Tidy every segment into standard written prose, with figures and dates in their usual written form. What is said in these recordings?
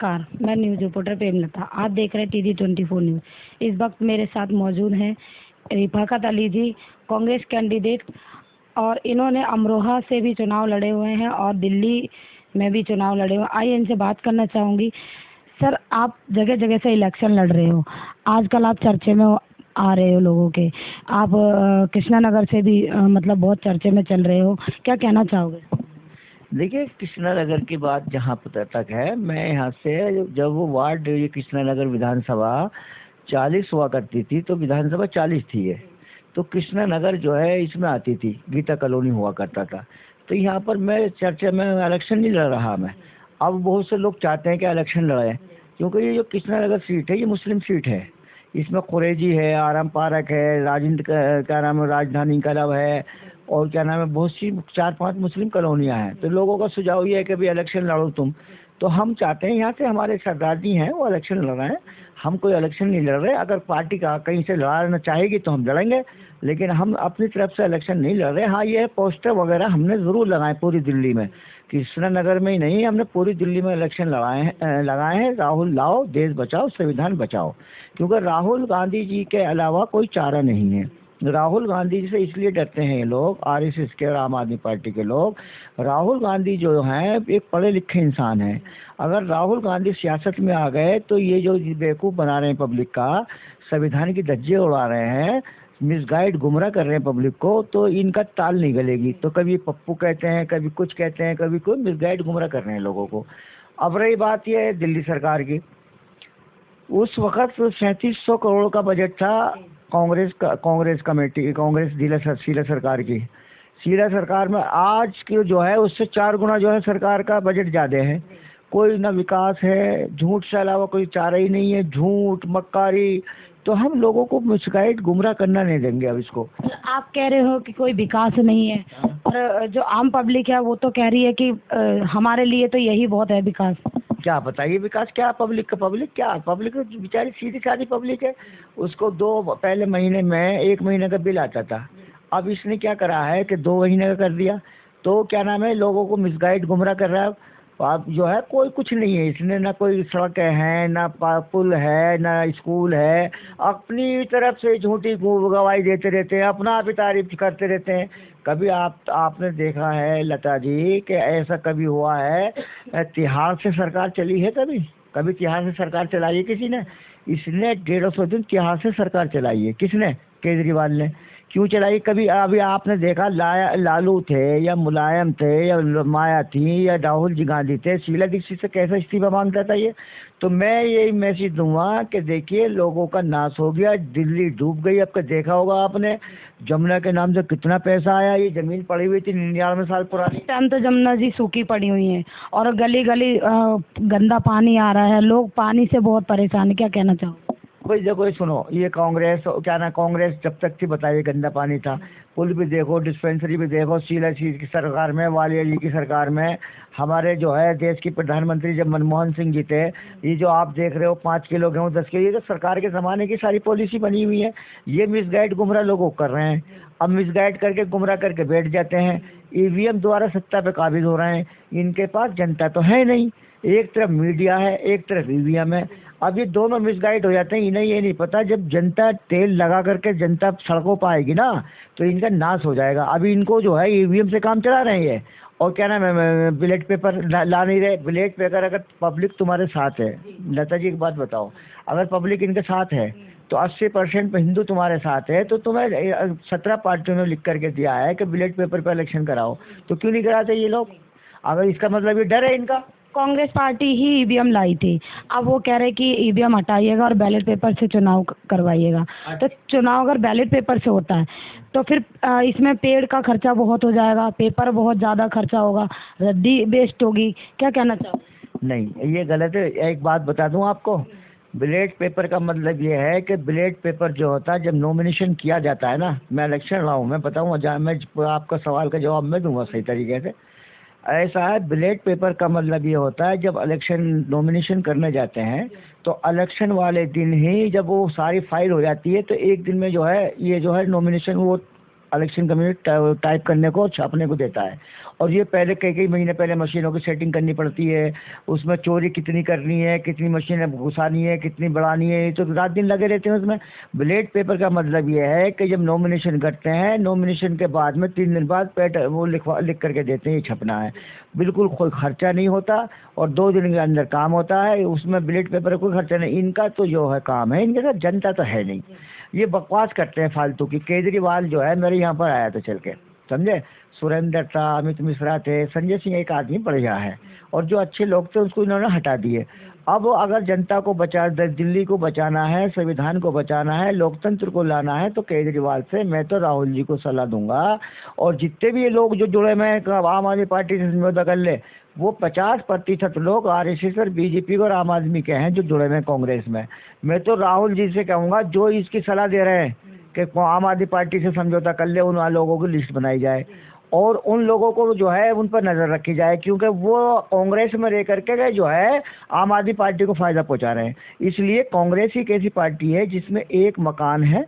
नमस्कार, मैं news reporter Premlata. आप देख रहे हैं TG24 न्यूज़। इस वक्त मेरे साथ मौजूद हैं रिफाकत अली जी, कांग्रेस कैंडिडेट, और इन्होंने अमरोहा से भी चुनाव लड़े हुए हैं और दिल्ली में भी चुनाव लड़े हुए हैं। आइए इनसे बात करना चाहूँगी। सर, आप जगह जगह से इलेक्शन लड़ रहे हो, आजकल आप चर्चे में आ रहे हो लोगों के। आप कृष्णानगर से भी मतलब बहुत चर्चे में चल रहे हो, क्या कहना चाहोगे? देखिए, कृष्णानगर की बात जहाँ तक है, मैं यहाँ से जब वो वार्ड ये कृष्णानगर विधानसभा 40 हुआ करती थी तो विधानसभा 40 थी ये, तो कृष्णानगर जो है इसमें आती थी, गीता कॉलोनी हुआ करता था। तो यहाँ पर मैं चर्चा में इलेक्शन नहीं लड़ रहा मैं। अब बहुत से लोग चाहते हैं कि इलेक्शन लड़ें, क्योंकि ये जो कृष्णानगर सीट है ये मुस्लिम सीट है। इसमें कुरैजी है, आराम पार्क है, राजेंद्र क्या नाम है, राजधानी क्लब है, और क्या नाम है, बहुत सी 4-5 मुस्लिम कॉलोनियाँ हैं। तो लोगों का सुझाव ये है कि भाई इलेक्शन लड़ो तुम। तो हम चाहते हैं यहाँ से हमारे सरदार जी हैं वो इलेक्शन लड़ रहे हैं, हम कोई इलेक्शन नहीं लड़ रहे। अगर पार्टी का कहीं से लड़ाना चाहेगी तो हम लड़ेंगे, लेकिन हम अपनी तरफ से इलेक्शन नहीं लड़ रहे। हाँ, ये पोस्टर वगैरह हमने ज़रूर लगाए पूरी दिल्ली में, कृष्णानगर में ही नहीं, हमने पूरी दिल्ली में इलेक्शन लगाए हैं। राहुल लाओ, देश बचाओ, संविधान बचाओ, क्योंकि राहुल गांधी जी के अलावा कोई चारा नहीं है। राहुल गांधी जी से इसलिए डरते हैं ये लोग, आरएसएस के और आम आदमी पार्टी के लोग। राहुल गांधी जो हैं एक पढ़े लिखे इंसान हैं। अगर राहुल गांधी सियासत में आ गए तो ये जो बेवकूफ़ बना रहे हैं पब्लिक का, संविधान की धज्जियां उड़ा रहे हैं, मिसगाइड गुमराह कर रहे हैं पब्लिक को, तो इनका ताल नहीं गलेगी। तो कभी पप्पू कहते हैं, कभी कुछ कहते हैं, कभी कोई मिसगाइड गुमराह कर रहे हैं लोगों को। अब रही बात यह है दिल्ली सरकार की, उस वक्त 3700 करोड़ का बजट था कांग्रेस कमेटी, कांग्रेस शीला सरकार की। शीला सरकार में आज की जो है उससे 4 गुना जो है सरकार का बजट ज़्यादा है। कोई ना विकास है, झूठ से अलावा कोई चारा ही नहीं है, झूठ मक्कारी। तो हम लोगों को मिसगाइड गुमराह करना नहीं देंगे अब इसको। आप कह रहे हो कि कोई विकास नहीं है, और जो आम पब्लिक है वो तो कह रही है कि हमारे लिए तो यही बहुत है विकास। क्या बताइए विकास क्या? पब्लिक क्या, पब्लिक बेचारी सीधी सादी पब्लिक है। उसको पहले महीने में 1 महीने का बिल आता था, अब इसने क्या करा है कि 2 महीने का कर दिया। तो क्या नाम है, लोगों को मिसगाइड गुमराह कर रहा है। अब जो है कोई कुछ नहीं है इसने, ना कोई सड़कें हैं, ना पुल है, ना स्कूल है। अपनी तरफ से झूठी गवाही देते रहते हैं, अपना आप ही तारीफ करते रहते हैं। कभी आपने देखा है लता जी कि ऐसा कभी हुआ है तिहाड़ से सरकार चली है? कभी तिहाड़ से सरकार चलाई है किसी ने? इसने 150 दिन तिहाड़ से सरकार चलाई है। किसने? केजरीवाल ने। क्यों चलाई? कभी अभी आपने देखा लालू थे या मुलायम थे या माया थी या राहुल जी गांधी थे, शीला दीक्षित से कैसा इस्तीफा मांगता था ये? तो मैं यही मैसेज दूंगा कि देखिए लोगों का नाश हो गया, दिल्ली डूब गई। अब देखा होगा आपने, जमुना के नाम से कितना पैसा आया। ये जमीन पड़ी हुई थी 99 साल पुरानी। टाइम तो जमुना जी सूखी पड़ी हुई है और गली गली गंदा पानी आ रहा है, लोग पानी से बहुत परेशान है, क्या कहना चाहो? भाई देखो, ये सुनो, ये कांग्रेस क्या ना, कांग्रेस जब तक थी बताइए गंदा पानी था। पुल भी देखो, डिस्पेंसरी भी देखो, शीला जी की सरकार में, वालिया जी की सरकार में, हमारे जो है देश की प्रधानमंत्री जब मनमोहन सिंह जी थे, ये जो आप देख रहे हो 5 किलो गेहूँ 10 किलो, ये तो सरकार के ज़माने की सारी पॉलिसी बनी हुई है। ये मिसगाइड गुमराह लोगों को कर रहे हैं। अब मिसगाइड करके गुमराह करके बैठ जाते हैं, ईवीएम द्वारा सत्ता पे काबिज हो रहे हैं। इनके पास जनता तो है नहीं, एक तरफ मीडिया है, एक तरफ ईवीएम है। अब ये दोनों मिसगाइड हो जाते हैं। इन्हें ये नहीं पता जब जनता तेल लगा करके जनता सड़कों पर आएगी ना तो इनका नाश हो जाएगा। अभी इनको जो है ईवीएम से काम चला रहे हैं ये, और क्या नाम है, बैलेट पेपर ला नहीं रहे। बैलेट पेपर अगर पब्लिक तुम्हारे साथ है, लता जी एक बात बताओ, अगर पब्लिक इनके साथ है तो 80% हिंदू तुम्हारे साथ है, तो तुम्हें 17 पार्टियों ने लिख करके दिया है कि बैलेट पेपर पर इलेक्शन कराओ, तो क्यों नहीं कराते ये लोग? अगर इसका मतलब ये डर है इनका। कांग्रेस पार्टी ही ईवीएम लाई थी, अब वो कह रहे कि ईवीएम हटाइएगा और बैलेट पेपर से चुनाव करवाइएगा। तो चुनाव अगर बैलेट पेपर से होता है तो फिर इसमें पेड़ का खर्चा बहुत हो जाएगा, पेपर बहुत ज़्यादा खर्चा होगा, रद्दी वेस्ट होगी, क्या कहना चाहो? नहीं, ये गलत है। एक बात बता दूं आपको, बैलेट पेपर का मतलब ये है कि बैलेट पेपर जो होता है जब नॉमिनेशन किया जाता है ना, मैं इलेक्शन रहा हूँ, मैं बताऊँगा, मैं आपका सवाल का जवाब मैं दूंगा सही तरीके से। ऐसा है, बैलेट पेपर का मतलब ये होता है जब इलेक्शन नॉमिनेशन करने जाते हैं तो इलेक्शन वाले दिन ही जब वो सारी फाइल हो जाती है तो एक दिन में जो है ये जो है नॉमिनेशन वो इलेक्शन कमीशन टाइप करने को, छापने को देता है। और ये पहले कई कई महीने पहले मशीनों की सेटिंग करनी पड़ती है, उसमें चोरी कितनी करनी है, कितनी मशीनें घुसानी है, कितनी बढ़ानी है, ये तो रात दिन लगे रहते हैं उसमें। बैलेट पेपर का मतलब ये है कि जब नॉमिनेशन करते हैं, नॉमिनेशन के बाद में 3 दिन बाद वो लिख करके देते हैं, ये छपना है। बिल्कुल कोई खर्चा नहीं होता और 2 दिन के अंदर काम होता है, उसमें बैलेट पेपर का कोई खर्चा नहीं। इनका तो जो है काम है, इनके साथ जनता तो है नहीं, ये बकवास करते हैं फालतू की। केजरीवाल जो है मेरे यहाँ पर आया था चल के, समझे, सुरेंद्र था, अमित मिश्रा थे, संजय सिंह एक आदमी बढ़िया है, और जो अच्छे लोग थे उसको इन्होंने हटा दिए। अब अगर जनता को दिल्ली को बचाना है, संविधान को बचाना है, लोकतंत्र को लाना है, तो केजरीवाल से मैं तो राहुल जी को सलाह दूंगा, और जितने भी ये लोग जो जुड़े मैं आम आदमी पार्टी से समझौता कर ले, वो 50% लोग आरएसएस और बीजेपी और आम आदमी के हैं जो जुड़े हुए हैं कांग्रेस में। मैं तो राहुल जी से कहूँगा जो इसकी सलाह दे रहे हैं कि आम आदमी पार्टी से समझौता कर ले, उन लोगों की लिस्ट बनाई जाए और उन लोगों को जो है उन पर नज़र रखी जाए, क्योंकि वो कांग्रेस में रह करके जो है आम आदमी पार्टी को फ़ायदा पहुंचा रहे हैं। इसलिए कांग्रेस ही एक ऐसी पार्टी है जिसमें एक मकान है,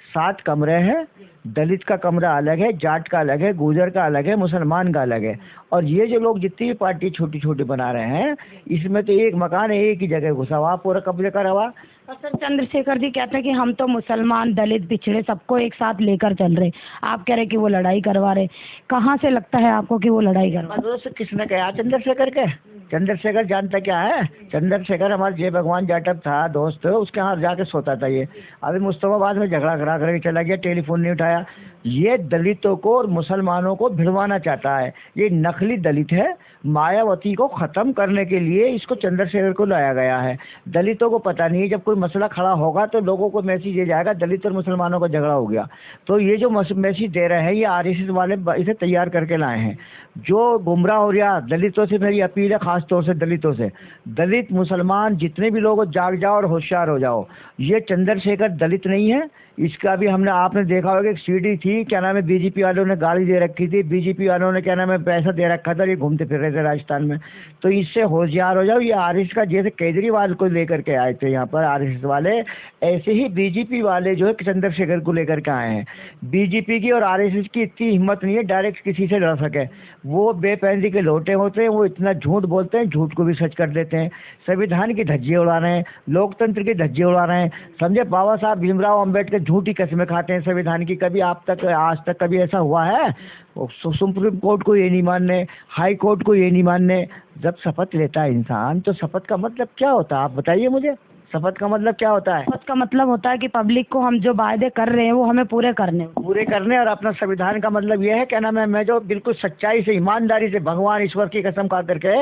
7 कमरे हैं, दलित का कमरा अलग है, जाट का अलग है, गुजर का अलग है, मुसलमान का अलग है। और ये जो लोग जितनी भी पार्टी छोटी छोटी बना रहे हैं, इसमें तो एक मकान है, एक ही जगह घुसा हुआ, पूरा कब्जे करा हुआ। और सर चंद्रशेखर जी कहते हैं कि हम तो मुसलमान, दलित, पिछड़े सबको एक साथ लेकर चल रहे। आप कह रहे कि वो लड़ाई करवा रहे, कहाँ से लगता है आपको कि वो लड़ाई करवा? दोस्त किसने कहा चंद्रशेखर के? चंद्रशेखर जानता क्या है? चंद्रशेखर हमारे जय भगवान जाटव था दोस्त, उसके यहाँ जाके सोता था ये। अभी मुस्तफाबाद में झगड़ा करा कर चला गया, टेलीफोन नहीं उठाया। ये दलितों को और मुसलमानों को भिड़वाना चाहता है, ये नकली दलित है। मायावती को ख़त्म करने के लिए इसको चंद्रशेखर को लाया गया है। दलितों को पता नहीं, जब कोई मसला खड़ा होगा तो लोगों को मैसेज ये जाएगा दलित और मुसलमानों का झगड़ा हो गया। तो ये जो मैसेज दे रहे हैं ये आरएसएस वाले इसे तैयार करके लाए हैं। जो गुमराह हो रहा दलितों से, मेरी अपील है ख़ास तौर से दलितों से, दलित मुसलमान जितने भी लोग जाग जाओ और होशियार हो जाओ। ये चंद्रशेखर दलित नहीं है, इसका भी आपने देखा होगा एक सीडी थी, क्या नाम है, बीजेपी वालों ने गाली दे रखी थी, बीजेपी वालों ने क्या नाम है पैसा दे रखा था, ये घूमते फिर रहे थे राजस्थान में। तो इससे होशियार हो जाओ। ये आरएसएस का, जैसे केजरीवाल को लेकर के आए थे यहाँ पर आरएसएस वाले, ऐसे ही बीजेपी वाले जो है चंद्रशेखर को लेकर के आए हैं। बीजेपी की और आरएसएस की इतनी हिम्मत नहीं है डायरेक्ट किसी से लड़ सके, वो बेपैंदी के लोटे होते हैं, वो इतना झूठ बोलते हैं, झूठ को भी सच कर देते हैं। संविधान की धज्जियां उड़ा रहे हैं, लोकतंत्र की धज्जियां उड़ा रहे हैं, समझे। बाबा साहब भीमराव अम्बेडकर झूठी कस्में खाते हैं संविधान की। कभी आज तक कभी ऐसा हुआ है? सुप्रीम कोर्ट को ये नहीं मानने, हाई कोर्ट को ये नहीं मानने। जब शपथ लेता है इंसान तो शपथ का मतलब क्या होता है, आप बताइए मुझे। शपथ का मतलब क्या होता है? शपथ का मतलब होता है कि पब्लिक को हम जो वायदे कर रहे हैं वो हमें पूरे करने। और अपना संविधान का मतलब ये है, क्या नाम है, मैं जो बिल्कुल सच्चाई से, ईमानदारी से भगवान ईश्वर की कसम खा करके,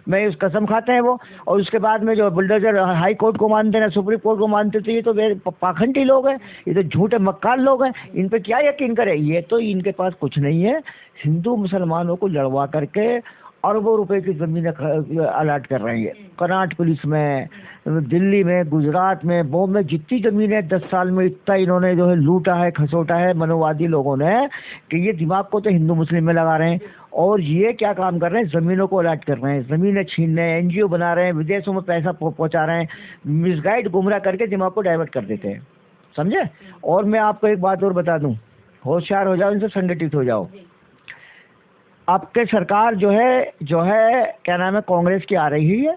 मैं उस कसम खाते हैं वो, और उसके बाद में जो बुलडोजर हाई कोर्ट को मानते हैं, सुप्रीम कोर्ट को मानते थे, ये तो पाखंडी लोग हैं, ये तो झूठे मक्कार लोग हैं। इन पर क्या यकीन करें? ये तो इनके पास कुछ नहीं है। हिंदू मुसलमानों को लड़वा करके अरबों रुपए की ज़मीनें अलाट कर रहे हैं। कर्नाटक पुलिस में, दिल्ली में, गुजरात में, बॉम्बे में, जितनी ज़मीनें 10 साल में इतना इन्होंने जो है लूटा है, खसोटा है मनोवादी लोगों ने, कि ये दिमाग को तो हिंदू मुस्लिम में लगा रहे हैं। और ये क्या काम कर रहे हैं, ज़मीनों को अलाट कर रहे हैं, ज़मीनें छीन रहे हैं, एनजीओ बना रहे हैं, विदेशों में पैसा पहुंचा रहे हैं, मिसगाइड गुमराह करके दिमाग को डाइवर्ट कर देते हैं, समझे। और मैं आपको एक बात और बता दूँ, होशियार हो जाओ, इनसे संगठित हो जाओ। आपके सरकार जो है क्या नाम है, कांग्रेस की आ रही है,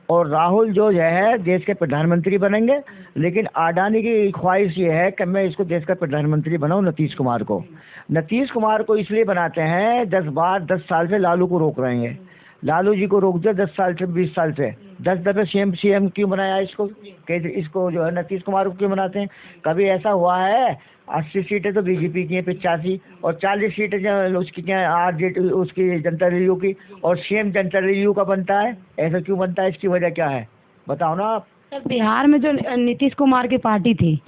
और राहुल जो है देश के प्रधानमंत्री बनेंगे। लेकिन अडानी की ख्वाहिश ये है कि मैं इसको देश का प्रधानमंत्री बनाऊं, नीतीश कुमार को। नीतीश कुमार को इसलिए बनाते हैं, 10 साल से लालू को रोक रहे हैं। लालू जी को रोक दिया 10 साल से, 20 साल से, 10 दफे सीएम क्यों बनाया इसको जो है नीतीश कुमार को क्यों बनाते हैं? कभी ऐसा हुआ है? 80 सीटें तो बीजेपी की हैं, 85, और 40 सीटें जो उसकी क्या आरजेडी, उसकी जनता दल यू की, और सीएम जनता दल यू का बनता है। ऐसा क्यों बनता है? इसकी वजह क्या है, बताओ ना आप। सर बिहार में जो नीतीश कुमार की पार्टी थी,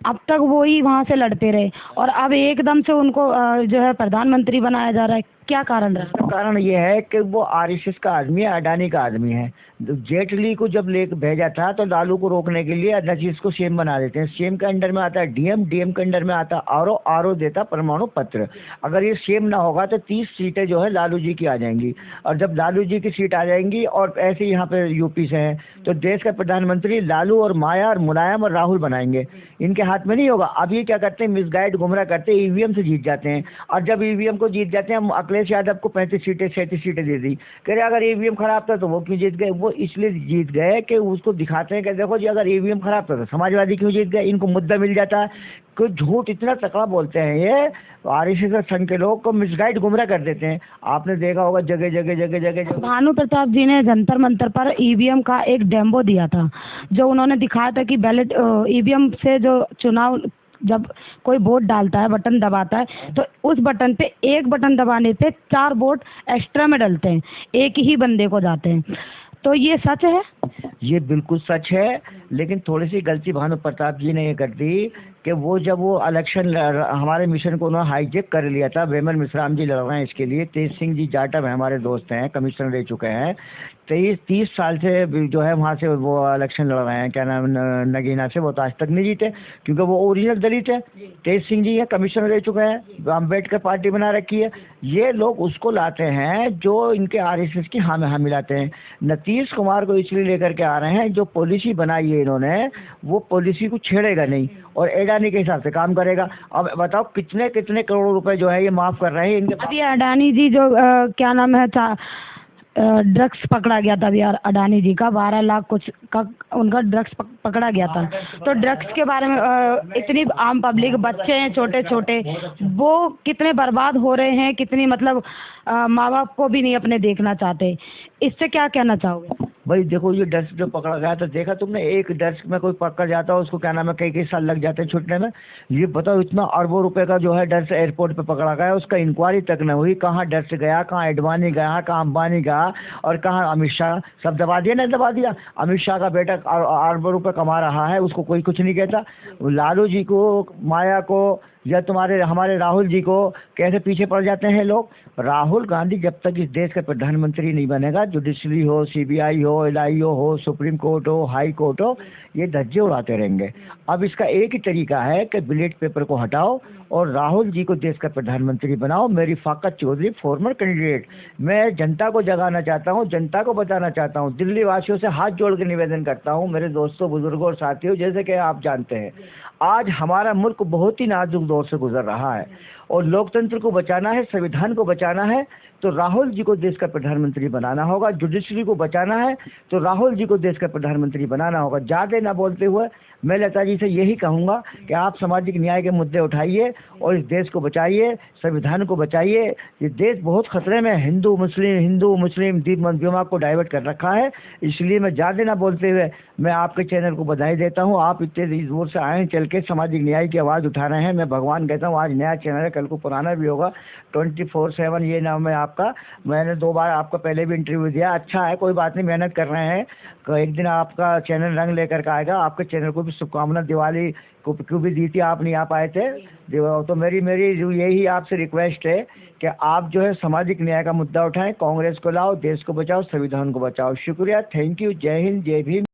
अब तक वो ही वहाँ से लड़ते रहे, और अब एकदम से उनको जो है प्रधानमंत्री बनाया जा रहा है। क्या कारण रहा? इसका कारण ये है कि वो आरएसएस का आदमी है, अडानी का आदमी है। जेटली को जब ले भेजा था तो लालू को रोकने के लिए नजीज को सीएम बना देते हैं। सीएम के अंडर में आता है डीएम, डीएम के अंडर में आता है आरओ देता परमाणु पत्र। अगर ये सीएम ना होगा तो 30 सीटें जो है लालू जी की आ जाएंगी, और जब लालू जी की सीट आ जाएंगी, और ऐसे यहाँ पे यूपी से हैं, तो देश का प्रधानमंत्री लालू और माया और मुलायम और राहुल बनाएंगे, इनके हाथ में नहीं होगा। अब ये क्या करते हैं, मिसगाइड गुमराह करते हैं, ईवीएम से जीत जाते हैं। और जब ईवीएम को जीत जाते हैं, हम अखिलेश यादव को 35 सीटें 37 सीटें दे दी, कह रहे अगर ईवीएम खराब था तो वो क्यों जीत गए। वो इसलिए जीत गए कि उसको दिखाते हैं कि देखो जी अगर ईवीएम खराब था तो समाजवादी क्यों जीत गए, इनको मुद्दा मिल जाता है। कुछ झूठ इतना तकड़ा बोलते हैं ये आरएसएस संघ के लोग को मिसगाइड गुमराह कर देते हैं। आपने देखा होगा जगह जगह जगह जगह भानु प्रताप जी ने जंतर मंतर पर ईवीएम का एक डेमो दिया था, जो उन्होंने दिखाया था कि बैलेट ईवीएम से जो चुनाव, जब कोई वोट डालता है, बटन दबाता है, तो उस बटन पे एक बटन दबाने पे 4 वोट एक्स्ट्रा में डलते हैं, एक ही बंदे को जाते हैं। तो ये सच है? ये बिल्कुल सच है, लेकिन थोड़ी सी गलती भानु प्रताप जी ने ये कर दी कि वो जब वो इलेक्शन हमारे मिशन को उन्होंने हाईजेक कर लिया था। वेमन मिश्राम जी लड़ रहे हैं इसके लिए, तेज सिंह जी जाटव है हमारे दोस्त हैं, कमिश्नर रह चुके हैं, 30 साल से जो है वहाँ से वो इलेक्शन लड़ रहे हैं, क्या नाम नगीना से, वो तो आज तक नहीं जीते क्योंकि वो ओरिजिनल दलित है। तेज सिंह जी है, कमिश्नर रह चुके हैं, अम्बेडकर पार्टी बना रखी है। ये लोग उसको लाते हैं जो इनके आरएसएस की हामी मिलाते हैं। नीतीश कुमार को इसलिए लेकर के आ रहे हैं, जो पॉलिसी बनाई है इन्होंने वो पॉलिसी को छेड़ेगा नहीं और अडानी के हिसाब से काम करेगा। अब बताओ कितने कितने करोड़ रुपए जो है ये माफ कर रहे हैं इनके। अभी अडानी जी जो क्या नाम है, ड्रग्स पकड़ा गया था अभी यार, अडानी जी का 12 लाख कुछ का उनका ड्रग्स पकड़ा गया था। तो ड्रग्स के बारे में इतनी आम पब्लिक, बच्चे हैं छोटे छोटे, वो कितने बर्बाद हो रहे हैं, कितनी मतलब माँ बाप को भी नहीं अपने देखना चाहते। इससे क्या कहना चाहोगे? भाई देखो ये ड्रग्स जो पकड़ा गया था, देखा तुमने, एक ड्रग्स में कोई पकड़ जाता है उसको क्या नाम है कई साल लग जाते हैं छूटने में। ये बताओ इतना अरबों रुपए का जो है ड्रग्स एयरपोर्ट पे पकड़ा गया, उसका इंक्वायरी तक न हुई, कहाँ ड्रग्स गया, कहाँ एडवाणी गया, कहाँ अंबानी गया और कहाँ अमित शाह, सब दबा दिया नहीं दबा दिया। अमित शाह का बेटा अरबों रुपए कमा रहा है, उसको कोई कुछ नहीं कहता। लालू जी को, माया को या हमारे राहुल जी को कैसे पीछे पड़ जाते हैं लोग। राहुल गांधी जब तक इस देश का प्रधानमंत्री नहीं बनेगा, जुडिशरी हो, सीबीआई हो, एलआईओ हो, सुप्रीम कोर्ट हो, हाई कोर्ट हो, ये धज्जे उड़ाते रहेंगे। अब इसका एक ही तरीका है कि बिलेट पेपर को हटाओ और राहुल जी को देश का प्रधानमंत्री बनाओ। मेरी फाकत चौधरी फॉर्मर कैंडिडेट, मैं जनता को जगाना चाहता हूँ, जनता को बताना चाहता हूँ, दिल्ली वासियों से हाथ जोड़ के निवेदन करता हूँ, मेरे दोस्तों, बुजुर्गों और साथियों, जैसे कि आप जानते हैं आज हमारा मुल्क बहुत ही नाजुक दौर से गुजर रहा है और लोकतंत्र को बचाना है, संविधान को बचाना है तो राहुल जी को देश का प्रधानमंत्री बनाना होगा। जुडिशरी को बचाना है तो राहुल जी को देश का प्रधानमंत्री बनाना होगा। ज़्यादा ना बोलते हुए मैं लता जी से यही कहूँगा कि आप सामाजिक न्याय के मुद्दे उठाइए और इस देश को बचाइए, संविधान को बचाइए। ये देश बहुत खतरे में, हिंदू मुस्लिम दिमाग को डाइवर्ट कर रखा है। इसलिए मैं ज़्यादा ना बोलते हुए मैं आपके चैनल को बधाई देता हूँ। आप इतने जोर से आए चल के सामाजिक न्याय की आवाज़ उठा रहे हैं। मैं भगवान कहता हूँ आज नया चैनल है, कल को पुराना भी होगा। 24/7 ये नाम है आपका। मैंने 2 बार आपका पहले भी इंटरव्यू दिया, अच्छा है, कोई बात नहीं, मेहनत कर रहे हैं। एक दिन आपका चैनल रंग लेकर के आएगा। आपके चैनल को भी शुभकामना, दिवाली को भी दी थी, आप नहीं आ पाए थे। तो मेरी यही आपसे रिक्वेस्ट है कि आप जो है सामाजिक न्याय का मुद्दा उठाएं, कांग्रेस को लाओ, देश को बचाओ, संविधान को बचाओ। शुक्रिया, थैंक यू, जय हिंद, जय भीम।